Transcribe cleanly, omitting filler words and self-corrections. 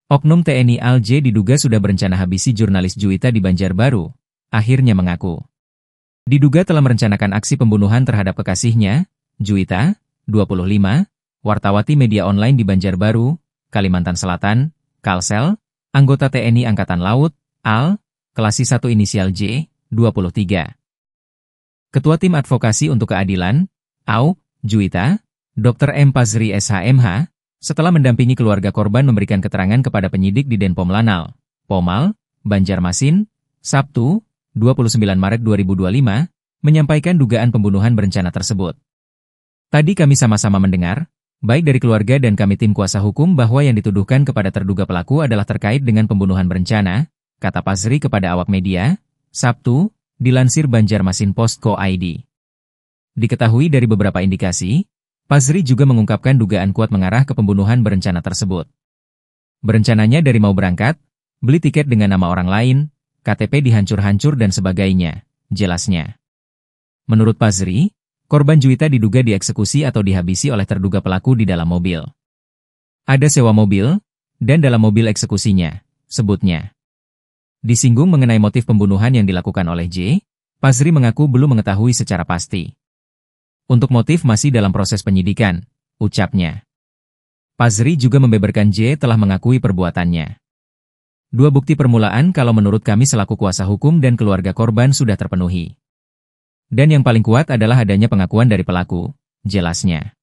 Oknum TNI Al-J diduga sudah berencana habisi jurnalis Juwita di Banjarbaru, akhirnya mengaku. Diduga telah merencanakan aksi pembunuhan terhadap kekasihnya, Juwita, 25, wartawati media online di Banjarbaru, Kalimantan Selatan, Kalsel, anggota TNI Angkatan Laut, Al, Kelasi 1 inisial J, 23. Ketua Tim Advokasi untuk Keadilan, AU, Juwita, Dr. M. Pazri SHMH, setelah mendampingi keluarga korban memberikan keterangan kepada penyidik di Denpom Lanal, Pomal, Banjarmasin, Sabtu, 29 Maret 2025, menyampaikan dugaan pembunuhan berencana tersebut. Tadi kami sama-sama mendengar, baik dari keluarga dan kami tim kuasa hukum bahwa yang dituduhkan kepada terduga pelaku adalah terkait dengan pembunuhan berencana, kata Pazri kepada awak media, Sabtu, dilansir Banjarmasin Post.co.id. Diketahui dari beberapa indikasi, Pazri juga mengungkapkan dugaan kuat mengarah ke pembunuhan berencana tersebut. Berencananya dari mau berangkat, beli tiket dengan nama orang lain, KTP dihancur-hancur dan sebagainya, jelasnya. Menurut Pazri, korban Juwita diduga dieksekusi atau dihabisi oleh terduga pelaku di dalam mobil. Ada sewa mobil, dan dalam mobil eksekusinya, sebutnya. Disinggung mengenai motif pembunuhan yang dilakukan oleh J, Pazri mengaku belum mengetahui secara pasti. Untuk motif masih dalam proses penyidikan, ucapnya. Pazri juga membeberkan J telah mengakui perbuatannya. Dua bukti permulaan kalau menurut kami selaku kuasa hukum dan keluarga korban sudah terpenuhi. Dan yang paling kuat adalah adanya pengakuan dari pelaku, jelasnya.